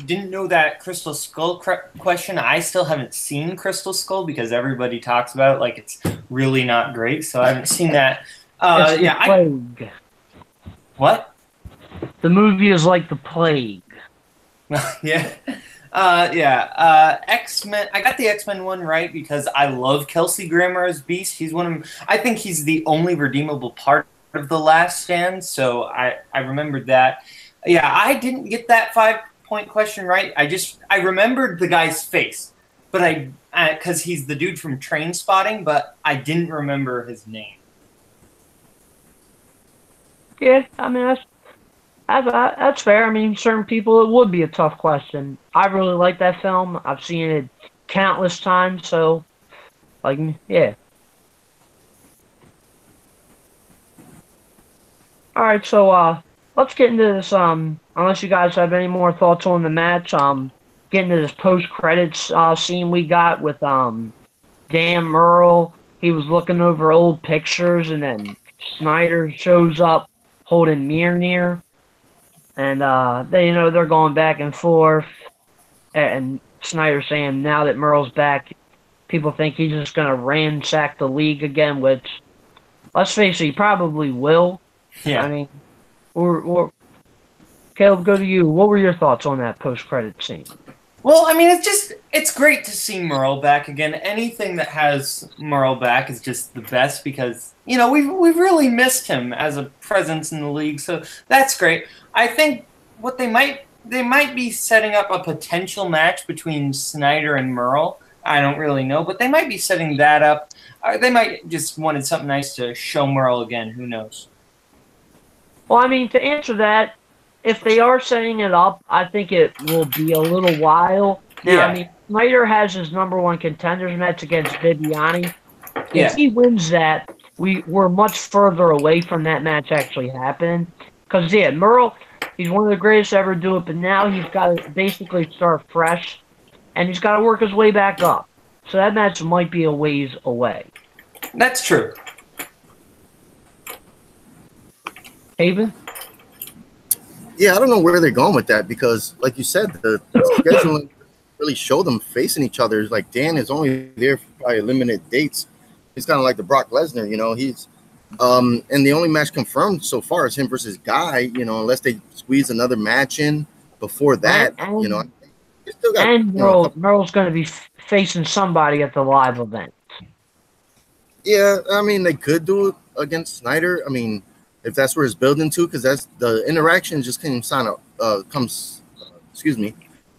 S4: didn't know that Crystal Skull question. I still haven't seen Crystal Skull because everybody talks about it like it's really not great, so I haven't seen that.
S1: It's the plague.
S4: What?
S1: The movie is like the plague.
S4: Yeah. X-Men. I got the X-Men one right because I love Kelsey Grammer as Beast. I think he's the only redeemable part of The Last Stand, so I remembered that. Yeah, I didn't get that 5-point question right. I remembered the guy's face, but because he's the dude from Train Spotting, but I didn't remember his name.
S1: Yeah, I mean that's fair. I mean, certain people it would be a tough question. I really like that film. I've seen it countless times, so like yeah. All right, so let's get into this. Unless you guys have any more thoughts on the match, get into this post-credits scene we got with Dan Merle. He was looking over old pictures, and then Snyder shows up holding Mjolnir, and they're going back and forth, and Snyder saying now that Merle's back, people think he's just gonna ransack the league again, which let's face it, he probably will.
S4: Yeah.
S1: I mean, Caleb, go to you. What were your thoughts on that post-credit scene?
S4: Well, I mean, it's great to see Merle back again. Anything that has Merle back is just the best because, we've really missed him as a presence in the league, so that's great. I think what they might be setting up a potential match between Snyder and Merle. I don't really know, but they might be setting that up. They might just wanted something nice to show Merle again. Who knows?
S1: Well, I mean, to answer that, if they are setting it up, I think it will be a little while. Now,
S4: Yeah.
S1: I mean, Snyder has his #1 contenders match against Viviani.
S4: Yeah.
S1: If he wins that, we're much further away from that match actually happening. Because, yeah, Merle, he's one of the greatest to ever do it, but now he's got to basically start fresh, and he's got to work his way back up. So that match might be a ways away.
S4: That's true.
S1: Haven?
S2: Yeah, I don't know where they're going with that because, like you said, the scheduling really showed them facing each other. It's like Dan is only there for probably limited dates. He's kind of like the Brock Lesnar, He's and the only match confirmed so far is him versus Guy. Unless they squeeze another match in before that,
S1: Merle's going to be facing somebody at the live event.
S2: Yeah, I mean they could do it against Snyder. I mean, if that's where it's building to, because that's the interaction just it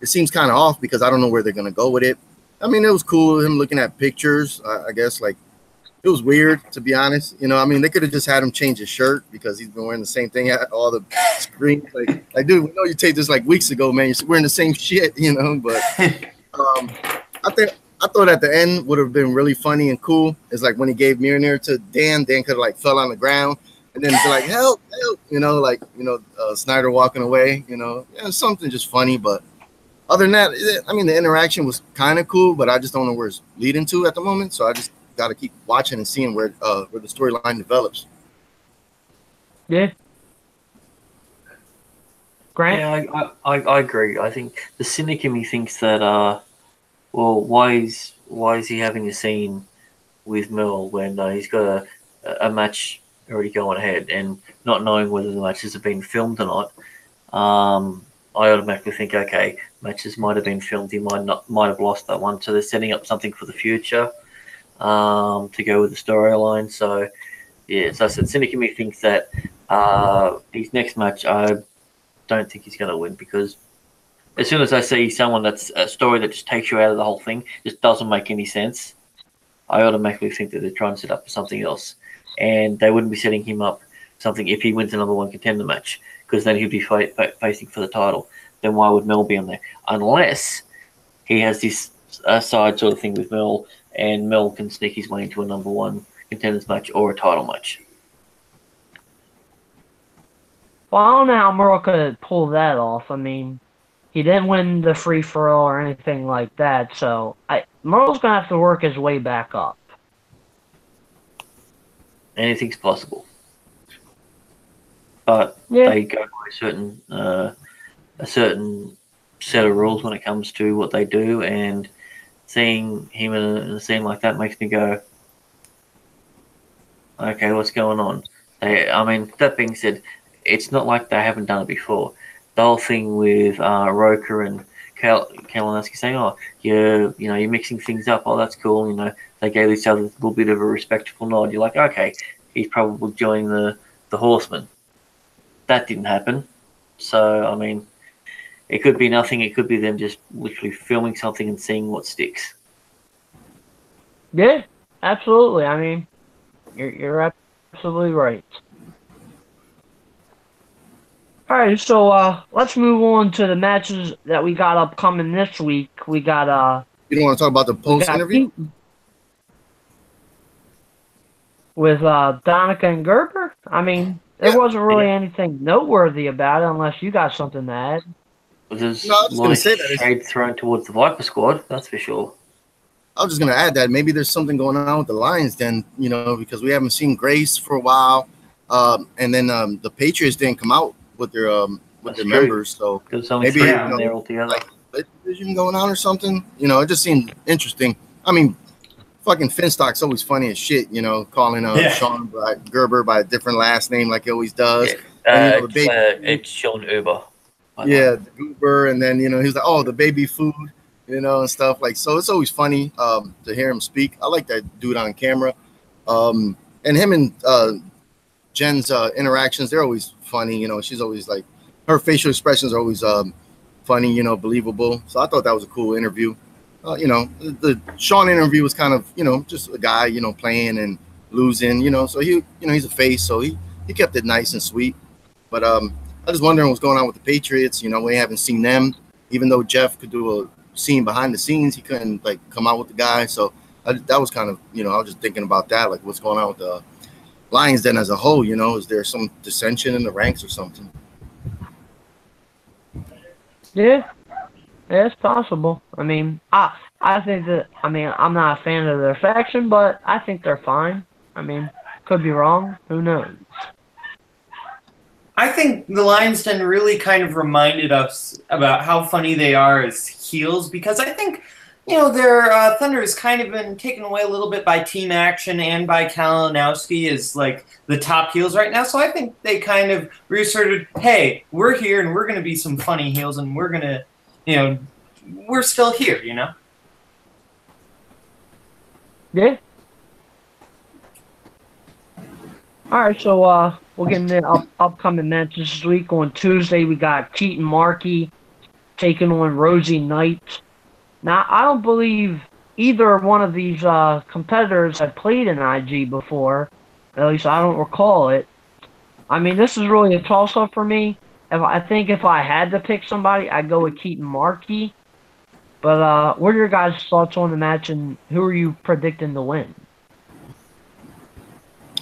S2: seems kind of off because I don't know where they're gonna go with it. I mean, it was cool him looking at pictures. I guess like it was weird to be honest. I mean, they could have just had him change his shirt because he's been wearing the same thing at all the screens. Like, dude, we know you taped this like weeks ago, man. You're wearing the same shit, But I thought at the end would have been really funny and cool. It's like when he gave Mjolnir to Dan could have like fell on the ground. And then it's like, help, Snyder walking away, something just funny. But other than that, I mean, the interaction was kind of cool, but I just don't know where it's leading to at the moment. So I just got to keep watching and seeing where the storyline develops.
S1: Yeah. Grant?
S5: Yeah, I agree. I think the cynic in me thinks that, why is he having a scene with Merle when he's got a match already going ahead and not knowing whether the matches have been filmed or not, I automatically think, okay, matches might have been filmed. He might have lost that one, so they're setting up something for the future to go with the storyline. So yeah, so I said, cynic in me thinks that his next match, I don't think he's going to win because as soon as I see someone that's a story that just takes you out of the whole thing, just doesn't make any sense, I automatically think that they're trying to set up for something else. And they wouldn't be setting him up something if he wins the #1 contender match, because then he'd be facing for the title. Then why would Mel be on there? Unless he has this side sort of thing with Mel, and Mel can sneak his way into a #1 contenders match or a title match.
S1: Well, I don't know how Merle could pull that off. I mean, He didn't win the free for all or anything like that. So Merle's gonna have to work his way back up.
S5: Anything's possible. But
S1: Yeah.
S5: they go by a certain set of rules when it comes to what they do, and seeing him in a scene like that makes me go, okay, what's going on? That being said, it's not like they haven't done it before. The whole thing with Roker and Kalinowski saying, "Oh, you're mixing things up. Oh, that's cool." They gave each other a little bit of a respectful nod. You're like, okay, he's probably joining the Horsemen. That didn't happen. So, it could be nothing. It could be them just literally filming something and seeing what sticks.
S1: Yeah, absolutely. You're absolutely right. All right, so let's move on to the matches that we got upcoming this week. We got
S2: You don't want to talk about the post interview
S1: with Donica and Gerber. There wasn't really anything noteworthy about it, unless you got something to add.
S5: There's a lot of shade thrown towards the Viper squad, that's for sure.
S2: I was just going to add that maybe there's something going on with the Lions then, because we haven't seen Grace for a while. And then the Patriots didn't come out with their members. So
S5: maybe they're all together.
S2: Like division going on or something. It just seemed interesting. Fucking Finstock's always funny as shit, calling Sean Gerber by a different last name like he always does.
S3: Yeah. And, it's Sean Uber.
S2: Yeah, the Uber, and then he's like, "Oh, the baby food," and stuff like. So it's always funny to hear him speak. I like that dude on camera, and him and Jen's interactions. They're always funny. She's always like, her facial expressions are always funny. Believable. So I thought that was a cool interview. The Sean interview was kind of just a guy playing and losing. So he's a face, so he kept it nice and sweet. But I was wondering what's going on with the Patriots. We haven't seen them, even though Jeff could do a scene behind the scenes. He couldn't come out with the guy. So that was kind of, I was just thinking about that, like what's going on with the Lions then as a whole. Is there some dissension in the ranks or something?
S1: Yeah, it's possible. I think that, I'm not a fan of their faction, but I think they're fine. Could be wrong. Who knows?
S4: I think the Lions Den really kind of reminded us about how funny they are as heels, because I think, their thunder has kind of been taken away a little bit by Team Action and by Kalinowski as the top heels right now. So I think they kind of reasserted, hey, we're here and we're going to be some funny heels and we're going to, we're still here,
S1: Yeah. All right, so we'll get into the upcoming matches this week. On Tuesday, we got Keaton Markey taking on Rosie Knight. Now, I don't believe either one of these competitors had played in IG before. At least I don't recall it. This is really a toss-up for me. I think if I had to pick somebody, I'd go with Keaton Markey. But what are your guys' thoughts on the match, and who are you predicting to win?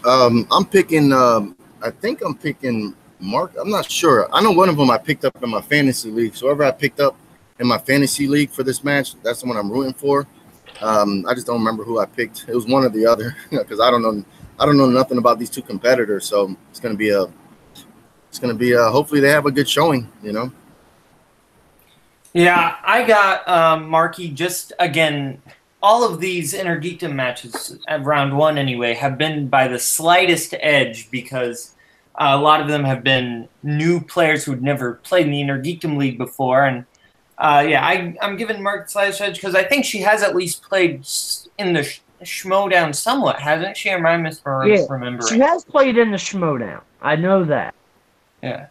S2: I'm picking. I think I'm picking Mark. I'm not sure. I know one of them I picked up in my fantasy league. So whoever I picked up in my fantasy league for this match, that's the one I'm rooting for. I just don't remember who I picked. It was one or the other because I don't know nothing about these two competitors. So it's gonna be a. Hopefully they have a good showing.
S4: Yeah, I got Markey. Just again, all of these Intergeekdom matches at round one anyway have been by the slightest edge because a lot of them have been new players who'd never played in the Intergeekdom League before. And I'm giving Mark the slightest edge because I think she has at least played in the schmoedown somewhat, hasn't she? Or am I misremembering?
S1: She has played in the schmoedown. I know that.
S4: Yeah.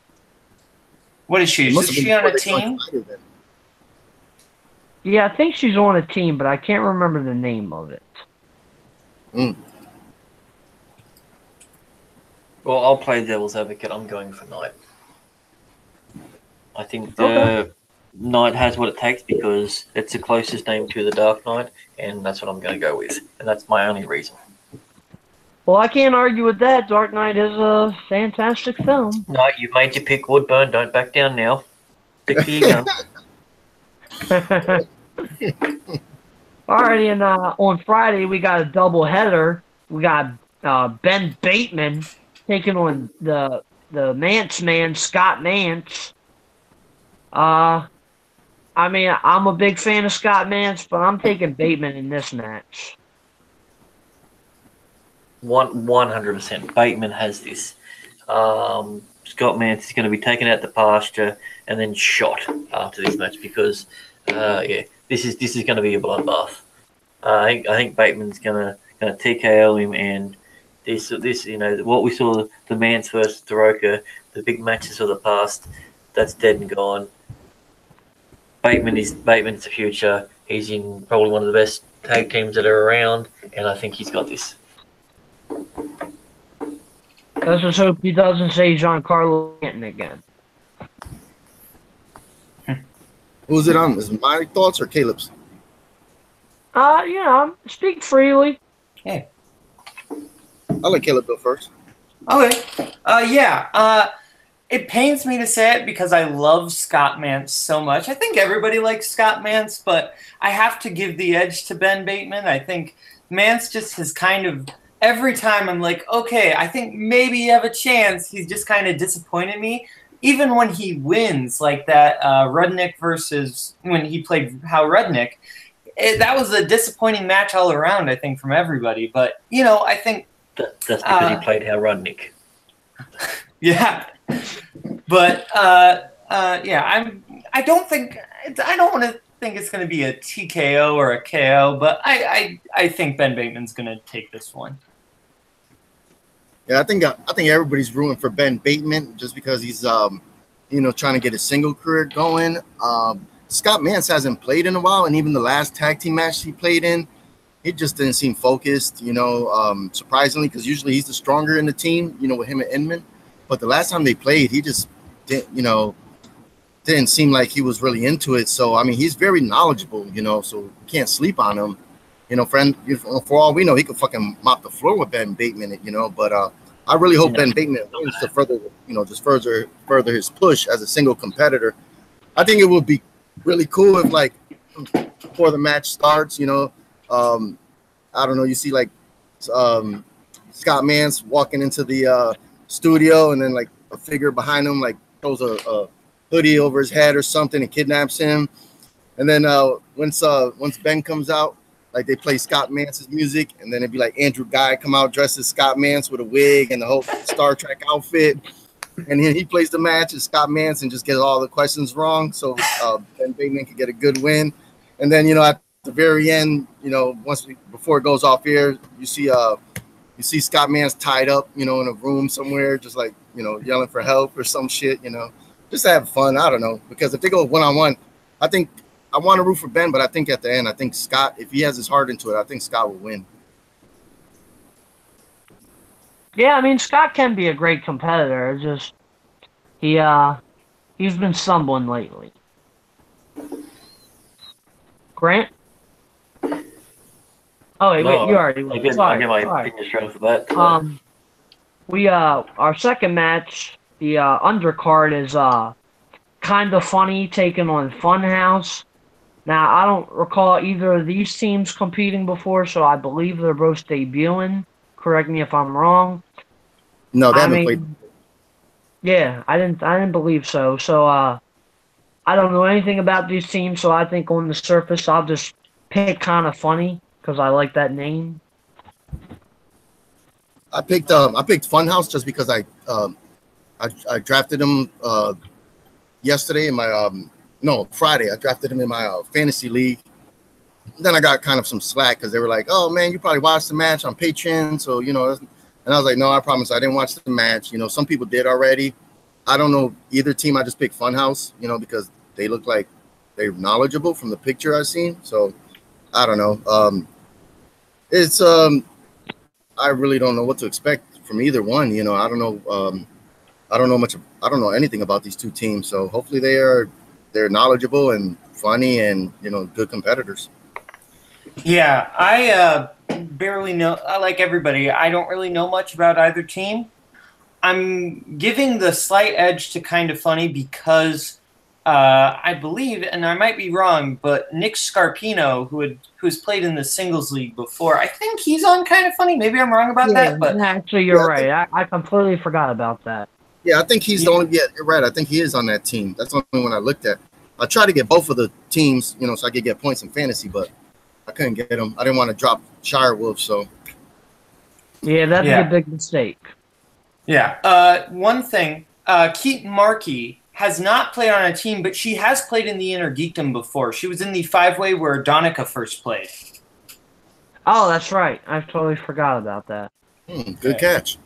S4: What is she? Is she on a team?
S1: Yeah, I think she's on a team, but I can't remember the name of it.
S5: Well, I'll play devil's advocate. I'm going for Knight. I think the Knight has what it takes because it's the closest name to the Dark Knight, and that's what I'm going to go with. And that's my only reason.
S1: Well, I can't argue with that. Dark Knight is a fantastic film.
S5: No, you've made your pick, Woodburn. Don't back down now. Stick to your gun.
S1: Alrighty, and on Friday we got a double header. We got Ben Bateman taking on the Mance man, Scott Mance. I mean, I'm a big fan of Scott Mance, but I'm taking Bateman in this match.
S5: 100%. Bateman has this. Scott Mance is going to be taken out the pasture and then shot after this match because, this is going to be a bloodbath. I think Bateman's going to TKO him, and this what we saw the Mance versus Taroka, the big matches of the past, that's dead and gone. Bateman's the future. He's in probably one of the best tag teams that are around, and I think he's got this.
S1: Let's just hope he doesn't say Giancarlo Stanton again.
S2: Who's it on? Is it my thoughts or Caleb's?
S1: Speak freely.
S4: Yeah.
S2: I'll let Caleb go first.
S4: Okay. It pains me to say it because I love Scott Mance so much. I think everybody likes Scott Mance, but I have to give the edge to Ben Bateman. I think Mance just has kind of, every time I'm like, okay, I think maybe you have a chance, he's just kind of disappointed me. Even when he wins, like that Rudnick versus when he played Hal Rudnick, that was a disappointing match all around, I think, from everybody. But, I think...
S5: That's because he played Hal Rudnick.
S4: Yeah. But, I don't want to think it's going to be a TKO or a KO, but I think Ben Bateman's going to take this one.
S2: Yeah, I think everybody's rooting for Ben Bateman just because he's trying to get a single career going. Scott Mance hasn't played in a while, and even the last tag team match he played in, he just didn't seem focused. Surprisingly, because usually he's the stronger in the team. With him and Inman, but the last time they played, he just didn't seem like he was really into it. So I mean, he's very knowledgeable. So you can't sleep on him. For all we know, he could fucking mop the floor with Ben Bateman, But I really hope Ben Bateman wins to further, just further his push as a single competitor. I think it would be really cool if, like, before the match starts, I don't know, you see like Scott Mance walking into the studio, and then like a figure behind him like throws a hoodie over his head or something and kidnaps him, and then once Ben comes out, like they play Scott Mance's music, and then it'd be like Andrew Guy come out dressed as Scott Mance with a wig and the whole Star Trek outfit, and then he plays the match as Scott Mance and just gets all the questions wrong, so Ben Bateman could get a good win. And then at the very end, before it goes off air, you see Scott Mance tied up, in a room somewhere, just like yelling for help or some shit, just to have fun. I don't know, because if they go one-on-one, I think I want to root for Ben, but I think at the end, I think Scott, if he has his heart into it, I think Scott will win.
S1: Yeah, I mean, Scott can be a great competitor. It's just he's been stumbling lately. Grant? Oh wait, you already went.
S5: I get my opinion straight off the bat.
S1: Our second match, the undercard is kind of funny, taking on Funhouse. Now, I don't recall either of these teams competing before, so I believe they're both debuting. Correct me if I'm wrong.
S2: No, they haven't played.
S1: Yeah, I didn't believe so. So I don't know anything about these teams, so I think on the surface I'll just pick kind of funny because I like that name.
S2: I picked Funhouse just because I drafted him yesterday in my Friday. I drafted him in my fantasy league. Then I got kind of some slack because they were like, "Oh man, you probably watched the match on Patreon," so and I was like, "No, I promise I didn't watch the match." Some people did already. I don't know either team. I just picked Funhouse, because they look like they're knowledgeable from the picture I've seen. So I don't know. I really don't know what to expect from either one. I don't know. I don't know much. I don't know anything about these two teams. So hopefully they're knowledgeable and funny and good competitors.
S4: Yeah, I barely know. Like everybody, I don't really know much about either team. I'm giving the slight edge to Kind of Funny because I believe, and I might be wrong, but Nick Scarpino, who's played in the singles league before, I think he's on Kind of Funny. Maybe I'm wrong about that, but
S1: actually, you're
S2: Yeah,
S1: right. I completely forgot about that.
S2: Yeah, I think he's the only. Yeah, you're right. I think he is on that team. That's the only one I looked at. I tried to get both of the teams, so I could get points in fantasy, but I couldn't get them. I didn't want to drop Shire Wolf, so
S1: Yeah, that'd be a big mistake.
S4: Yeah. One thing, Keaton Markey has not played on a team, but she has played in the Inner Geekdom before. She was in the 5-way where Donica first played.
S1: Oh, that's right. I totally forgot about that.
S2: Good catch.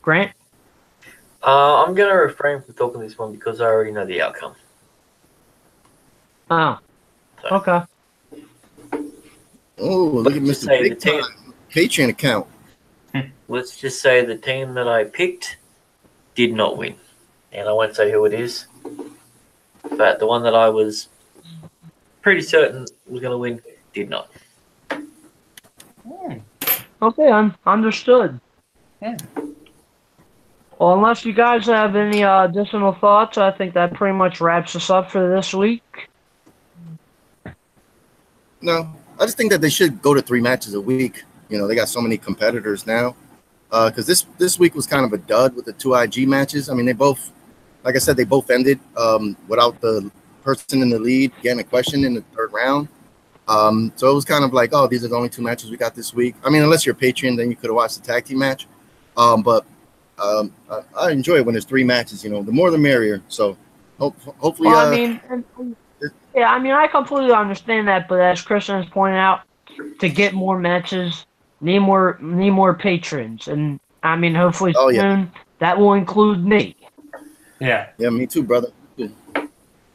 S1: Grant?
S3: I'm going to refrain from talking this one because I already know the outcome.
S1: Oh.
S3: So.
S1: Okay.
S2: Oh, look at
S3: Let's
S2: Mr.
S3: say
S2: Big
S3: the team-
S2: Time Patreon account.
S3: Let's just say the team that I picked did not win. And I won't say who it is. But the one that I was pretty certain was going to win did not.
S1: Okay, understood.
S4: Yeah.
S1: Well, unless you guys have any additional thoughts, I think that pretty much wraps us up for this week.
S2: No, I just think that they should go to 3 matches a week. They got so many competitors now. Because this week was kind of a dud with the 2 IG matches. I mean, they both, like I said, they both ended without the person in the lead getting a question in the 3rd round. So it was kind of like, oh, these are the only 2 matches we got this week. I mean, unless you're a Patreon, then you could have watched the tag team match. But I enjoy it when there's 3 matches. The more the merrier. So hopefully.
S1: Well, I mean, I completely understand that, but as Christian has pointed out, to get more matches, need more patrons, and I mean, hopefully soon that will include me.
S4: Yeah.
S2: Yeah, me too, brother.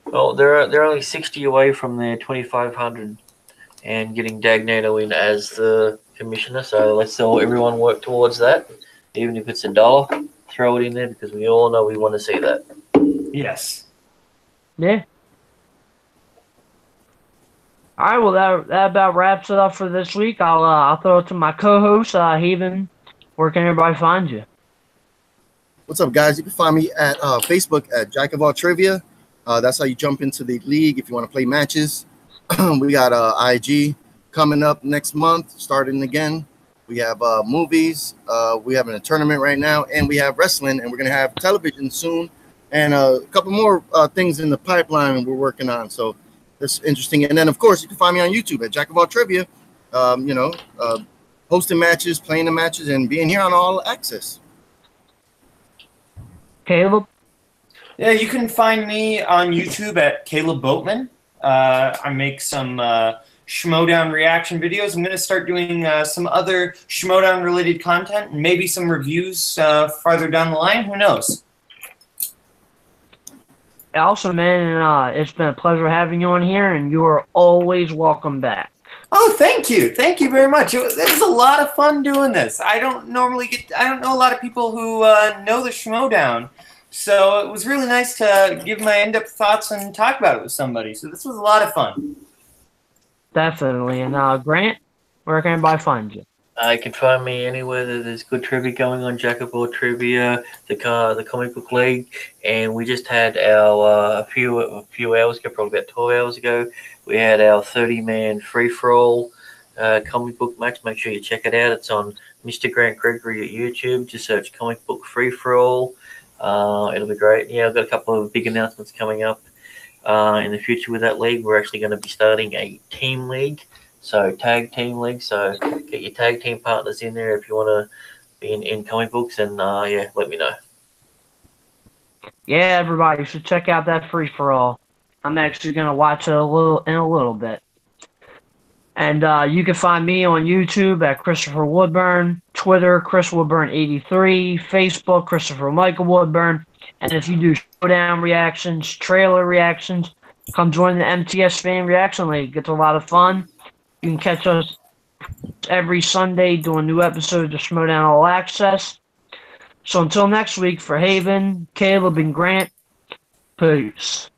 S3: Well, they're only 60 away from their 2,500 and getting Dagnato in as the commissioner. So let's all everyone work towards that, even if it's $1. Throw it in there because we all know we want to see that.
S4: Yes.
S1: Yeah. All right, well, that about wraps it up for this week. I'll throw it to my co-host, Haven. Where can everybody find you?
S2: What's up, guys? You can find me at Facebook at Jack of All Trivia. That's how you jump into the league if you want to play matches. We got IG coming up next month, starting again. We have movies. We have a tournament right now, and we have wrestling, and we're going to have television soon, and a couple more things in the pipeline we're working on. So that's interesting. And then, of course, you can find me on YouTube at Jack of All Trivia, hosting matches, playing the matches, and being here on All Access.
S1: Caleb?
S4: Yeah, you can find me on YouTube at Caleb Boatman. I make some schmoedown reaction videos. I'm going to start doing some other schmoedown related content and maybe some reviews farther down the line. Who knows?
S1: Also, man, it's been a pleasure having you on here, and you are always welcome back.
S4: Oh, thank you. Thank you very much. It was a lot of fun doing this. I don't know a lot of people who know the schmoedown. So it was really nice to give my in-depth thoughts and talk about it with somebody. So this was a lot of fun.
S1: Definitely. And Grant, where can everybody find you?
S3: You can find me anywhere that there's good trivia going on. Jack of All Trivia, the Comic Book League, and we just had our a few hours ago, probably about 12 hours ago, we had our 30-man free-for-all comic book match. Make sure you check it out. It's on Mr. Grant Gregory at YouTube. Just search Comic Book Free-for-all. It'll be great. Yeah, I've got a couple of big announcements coming up in the future with that league. We're actually going to be starting a team league. So tag team league. So get your tag team partners in there if you want to be in comic books, and yeah, let me know.
S1: Yeah, everybody should check out that free for all. I'm actually gonna watch it in a little bit. And you can find me on YouTube at Christopher Woodburn, Twitter Chris Woodburn 83, Facebook Christopher Michael Woodburn, and if you do showdown reactions, trailer reactions, come join the MTS Fan Reaction League. It's a lot of fun. You can catch us every Sunday doing new episodes of schmoedown All Access. So until next week, for Haven, Caleb, and Grant, peace.